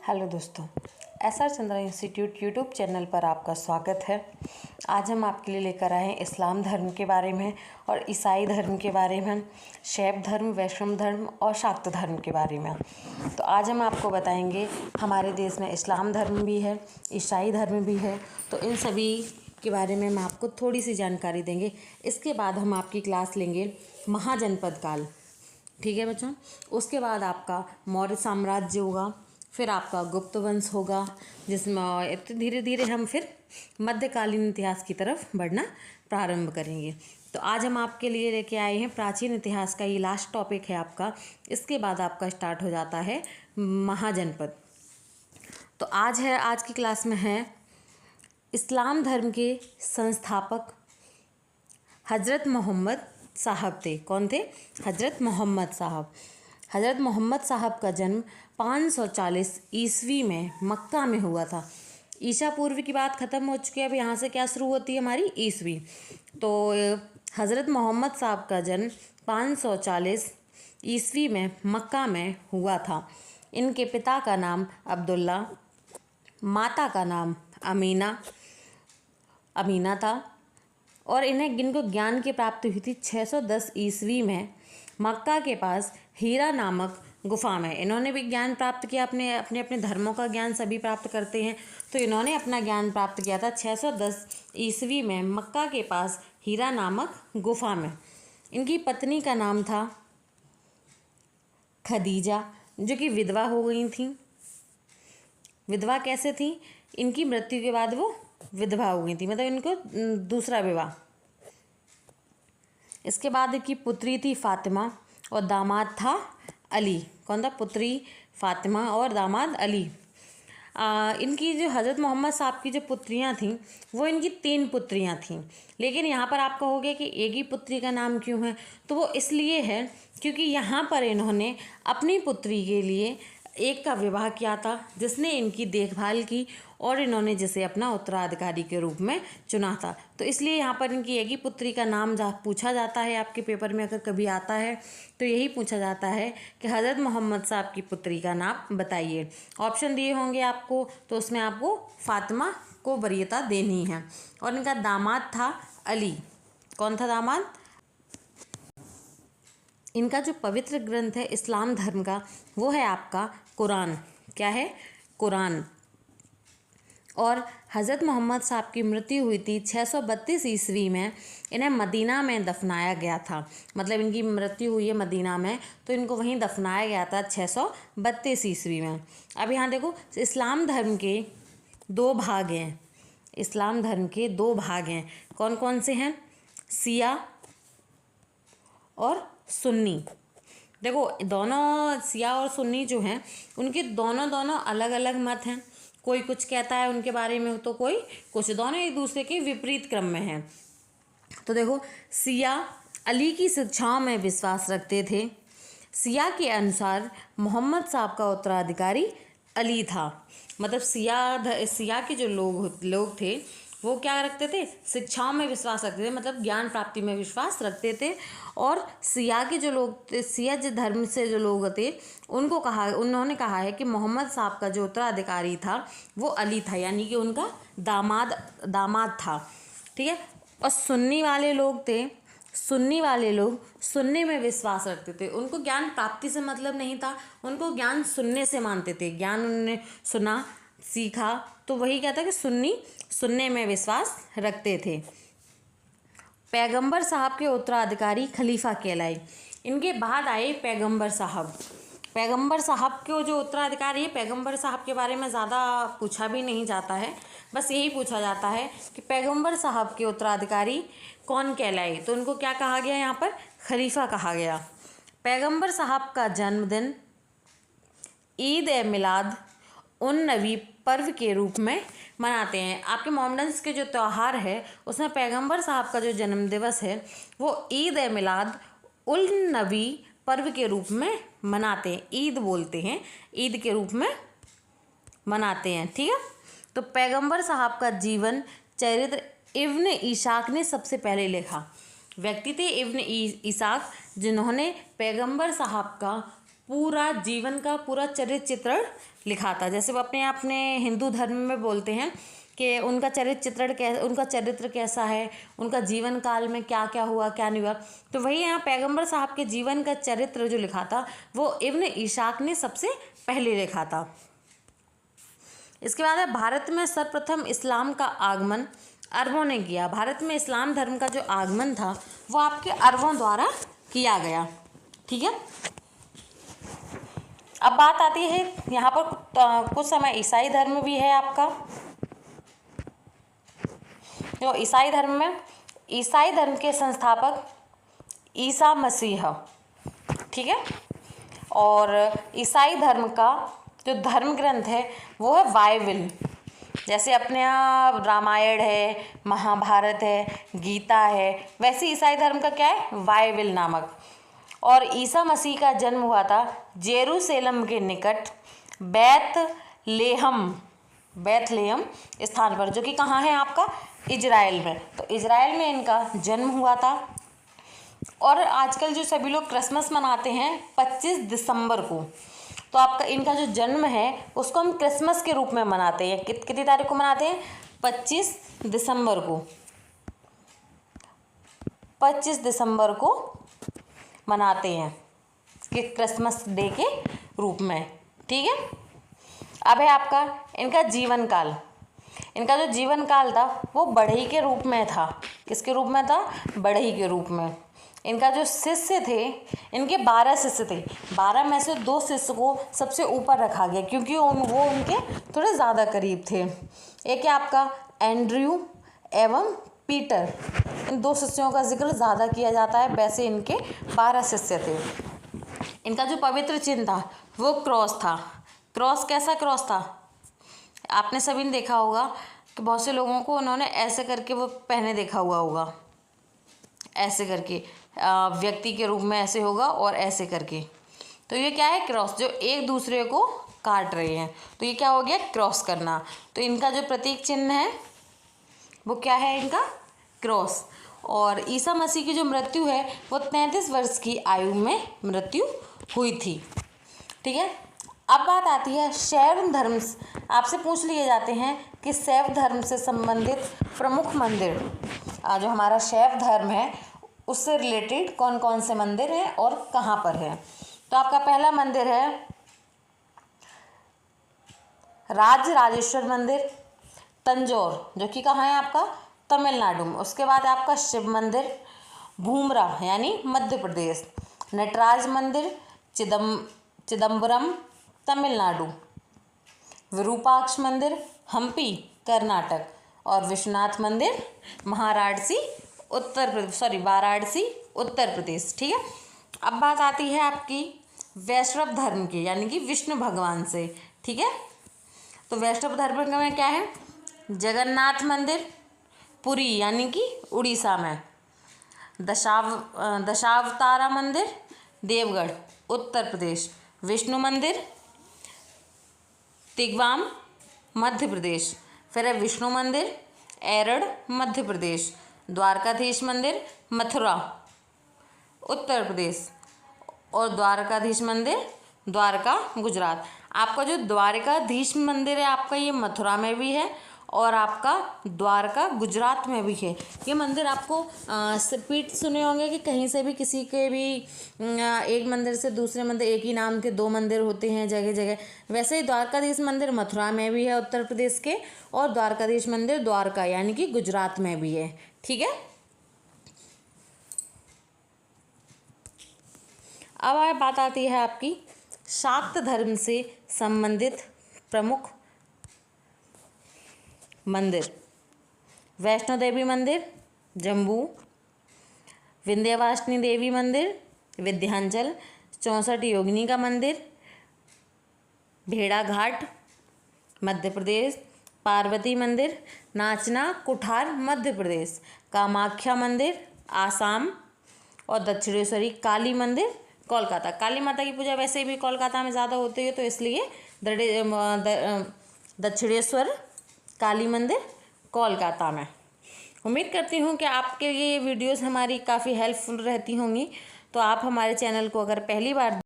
Hello दोस्तों, SR Chandra institute YouTube channel पर आपका स्वागत है। आज हम आपके लिए लेकर आए हैं इस्लाम धर्म के बारे में और ईसाई धर्म के बारे में, शैव धर्म, वैष्णव धर्म और शाक्त धर्म के बारे में। तो आज हम आपको बताएंगे हमारे देश में इस्लाम धर्म भी है, ईसाई धर्म भी है, तो इन सभी के बारे में हम आपको थोड़ी सी जानकारी देंगे। इसके बाद हम आपकी क्लास लेंगे महाजनपद काल, ठीक है बच्चों। उसके बाद आपका मौर्य साम्राज्य होगा, फिर आपका गुप्त वंश होगा, जिसमें धीरे धीरे हम फिर मध्यकालीन इतिहास की तरफ बढ़ना प्रारंभ करेंगे। तो आज हम आपके लिए लेके आए हैं प्राचीन इतिहास का, ये लास्ट टॉपिक है आपका। इसके बाद आपका स्टार्ट हो जाता है महाजनपद। तो आज की क्लास में है इस्लाम धर्म के संस्थापक हज़रत मोहम्मद साहब थे। कौन थे? हज़रत मोहम्मद साहब। हज़रत मोहम्मद साहब का जन्म 540 ईस्वी में मक्का में हुआ था। ईसा पूर्व की बात ख़त्म हो चुकी है, अब यहाँ से क्या शुरू होती है हमारी? ईस्वी। तो हज़रत मोहम्मद साहब का जन्म 540 ईस्वी में मक्का में हुआ था। इनके पिता का नाम अब्दुल्ला, माता का नाम अमीना था और इनको ज्ञान की प्राप्ति हुई थी 610 ईस्वी में मक्का के पास हीरा नामक गुफा में। इन्होंने भी ज्ञान प्राप्त किया, अपने धर्मों का ज्ञान सभी प्राप्त करते हैं, तो इन्होंने अपना ज्ञान प्राप्त किया था 610 ईस्वी में मक्का के पास हीरा नामक गुफा में। इनकी पत्नी का नाम था खदीजा, जो कि विधवा हो गई थी। विधवा कैसे थी? इनकी मृत्यु के बाद वो विधवा हो गई थी, मतलब इनको दूसरा विवाह। इसके बाद इनकी पुत्री थी फातिमा और दामाद था अली। कौन था? पुत्री फातिमा और दामाद अली। इनकी जो हज़रत मोहम्मद साहब की जो पुत्रियां थीं, वो इनकी 3 पुत्रियां थीं। लेकिन यहाँ पर आप कहोगे कि एक ही पुत्री का नाम क्यों है? तो वो इसलिए है क्योंकि यहाँ पर इन्होंने अपनी पुत्री के लिए एक का विवाह किया था, जिसने इनकी देखभाल की और इन्होंने जिसे अपना उत्तराधिकारी के रूप में चुना था। तो इसलिए यहाँ पर इनकी एक ही पुत्री का नाम पूछा जाता है। आपके पेपर में अगर कभी आता है तो यही पूछा जाता है कि हज़रत मोहम्मद साहब की पुत्री का नाम बताइए। ऑप्शन दिए होंगे आपको, तो उसमें आपको फातिमा को वरीयता देनी है। और इनका दामाद था अली। कौन था दामाद? इनका जो पवित्र ग्रंथ है इस्लाम धर्म का, वो है आपका कुरान। क्या है? कुरान। और हज़रत मोहम्मद साहब की मृत्यु हुई थी 632 ईस्वी में। इन्हें मदीना में दफनाया गया था, मतलब इनकी मृत्यु हुई है मदीना में, तो इनको वहीं दफनाया गया था 632 ईस्वी में। अब यहाँ देखो, इस्लाम धर्म के 2 भाग हैं। इस्लाम धर्म के 2 भाग हैं। कौन कौन से हैं? शिया और सुन्नी। देखो, दोनों शिया और सुन्नी जो हैं, उनके दोनों अलग अलग मत हैं। कोई कुछ कहता है उनके बारे में, तो कोई कुछ, दोनों एक दूसरे के विपरीत क्रम में हैं। तो देखो, शिया अली की शिक्षाओं में विश्वास रखते थे। शिया के अनुसार मोहम्मद साहब का उत्तराधिकारी अली था। मतलब शिया के जो लोग थे, वो क्या रखते थे? शिक्षाओं में विश्वास रखते थे, मतलब ज्ञान प्राप्ति में विश्वास रखते थे। और शिया के जो लोग थे, शिया धर्म से जो लोग थे, उन्होंने कहा है कि मोहम्मद साहब का जो उत्तराधिकारी था वो अली था, यानी कि उनका दामाद था। ठीक है। और सुन्नी वाले लोग सुनने में विश्वास रखते थे। उनको ज्ञान प्राप्ति से मतलब नहीं था, उनको ज्ञान सुनने से मानते थे। ज्ञान उन्होंने सुना, सीखा, तो वही कहता है कि सुनने में विश्वास रखते थे। पैगंबर साहब के उत्तराधिकारी खलीफा कहलाए। इनके बाद आए पैगंबर साहब। पैगंबर साहब के जो उत्तराधिकारी है, पैगंबर साहब के बारे में ज़्यादा पूछा भी नहीं जाता है, बस यही पूछा जाता है कि पैगंबर साहब के उत्तराधिकारी कौन कहलाए। तो उनको क्या कहा गया? यहाँ पर खलीफा कहा गया। पैगंबर साहब का जन्मदिन ईद ए मिलाद उन नबी पर्व के रूप में मनाते हैं। आपके मोहम्मडन्स के जो त्यौहार है, उसमें पैगंबर साहब का जो जन्म दिवस है वो ईद ए मिलाद उल नबी पर्व के रूप में मनाते हैं। ईद बोलते हैं, ईद के रूप में मनाते हैं। ठीक है। तो पैगंबर साहब का जीवन चरित्र इब्न इसाक ने सबसे पहले लिखा। व्यक्ति थे इब्न इसाक, जिन्होंने पैगंबर साहब का पूरा जीवन का पूरा चरित्र चित्रण लिखा था। जैसे वो अपने हिंदू धर्म में बोलते हैं कि उनका उनका चरित्र कैसा है, उनका जीवन काल में क्या क्या हुआ क्या नहीं हुआ, तो वही यहाँ पैगंबर साहब के जीवन का चरित्र जो लिखा था वो इब्न इशाक ने सबसे पहले लिखा था। इसके बाद है भारत में सर्वप्रथम इस्लाम का आगमन अरबों ने किया। भारत में इस्लाम धर्म का जो आगमन था वो आपके अरबों द्वारा किया गया। ठीक है, अब बात आती है यहाँ पर कुछ समय ईसाई धर्म भी है आपका। जो ईसाई धर्म के संस्थापक ईसा मसीह, ठीक है, और ईसाई धर्म का जो धर्म ग्रंथ है वो है बाइबिल। जैसे अपने यहाँ रामायण है, महाभारत है, गीता है, वैसे ईसाई धर्म का क्या है, बाइबिल नामक। और ईसा मसीह का जन्म हुआ था जेरूशलेम के निकट बैतलेहम स्थान पर, जो कि कहाँ है आपका, इजराइल में। तो इजराइल में इनका जन्म हुआ था। और आजकल जो सभी लोग क्रिसमस मनाते हैं 25 दिसंबर को, तो आपका इनका जो जन्म है उसको हम क्रिसमस के रूप में मनाते हैं। कितनी तारीख को मनाते हैं, 25 दिसंबर को। 25 दिसंबर को मनाते हैं कि क्रिसमस डे के रूप में। ठीक है, अब है आपका इनका जीवन काल। इनका जो जीवन काल था वो बढ़ई के रूप में था। किसके रूप में था, बढ़ई के रूप में। इनका जो शिष्य थे, इनके 12 शिष्य थे। 12 में से 2 शिष्य को सबसे ऊपर रखा गया क्योंकि वो उनके थोड़े ज़्यादा करीब थे। एक है आपका एंड्रयू एवं पीटर। इन 2 शिष्यों का जिक्र ज़्यादा किया जाता है, वैसे इनके 12 शिष्य थे। इनका जो पवित्र चिन्ह था वो क्रॉस था। क्रॉस कैसा क्रॉस था, आपने सभी ने देखा होगा कि बहुत से लोगों को उन्होंने ऐसे करके वो पहने देखा हुआ होगा, ऐसे करके व्यक्ति के रूप में ऐसे होगा और ऐसे करके। तो ये क्या है, क्रॉस, जो एक दूसरे को काट रहे हैं, तो ये क्या हो गया, क्रॉस करना। तो इनका जो प्रतीक चिन्ह है वो क्या है, इनका क्रॉस। और ईसा मसीह की जो मृत्यु है वो 33 वर्ष की आयु में मृत्यु हुई थी। ठीक है, अब बात आती है शैव धर्म। आपसे पूछ लिए जाते हैं कि शैव धर्म से संबंधित प्रमुख मंदिर, जो हमारा शैव धर्म है उससे रिलेटेड कौन कौन से मंदिर हैं और कहाँ पर है। तो आपका पहला मंदिर है राजराजेश्वर मंदिर, तंजौर, जो कि कहाँ है आपका, तमिलनाडु में। उसके बाद आपका शिव मंदिर भूमरा यानी मध्य प्रदेश, नटराज मंदिर चिदम्बरम तमिलनाडु, विरूपाक्ष मंदिर हम्पी कर्नाटक, और विश्वनाथ मंदिर वाराणसी उत्तर प्रदेश। ठीक है, अब बात आती है आपकी वैष्णव धर्म की, यानी कि विष्णु भगवान से। ठीक है, तो वैष्णव धर्म में क्या है, जगन्नाथ मंदिर पुरी यानी कि उड़ीसा में, दशावतारा मंदिर देवगढ़ उत्तर प्रदेश, विष्णु मंदिर तिगवाम मध्य प्रदेश, फिर है विष्णु मंदिर एरड़ मध्य प्रदेश, द्वारकाधीश मंदिर मथुरा उत्तर प्रदेश, और द्वारकाधीश मंदिर द्वारका गुजरात। आपका जो द्वारकाधीश मंदिर है आपका ये मथुरा में भी है और आपका द्वारका गुजरात में भी है। ये मंदिर आपको रिपीट सुने होंगे कि कहीं से भी किसी के भी एक मंदिर से दूसरे मंदिर, एक ही नाम के 2 मंदिर होते हैं जगह जगह, वैसे ही द्वारकाधीश मंदिर मथुरा में भी है उत्तर प्रदेश के, और द्वारकाधीश मंदिर द्वारका यानी कि गुजरात में भी है। ठीक है, अब बात आती है आपकी शाक्त धर्म से संबंधित प्रमुख मंदिर। वैष्णो देवी मंदिर जम्मू, विंध्यवासिनी देवी मंदिर विंध्याचल, 64 योगिनी का मंदिर भेड़ाघाट मध्य प्रदेश, पार्वती मंदिर नाचना कुठार मध्य प्रदेश, कामाख्या मंदिर आसाम, और दक्षिणेश्वरी काली मंदिर कोलकाता। काली माता की पूजा वैसे भी कोलकाता में ज़्यादा होती है, तो इसलिए दक्षिणेश्वर काली मंदिर कोलकाता में। उम्मीद करती हूँ कि आपके लिए ये वीडियोस हमारी काफ़ी हेल्पफुल रहती होंगी। तो आप हमारे चैनल को अगर पहली बार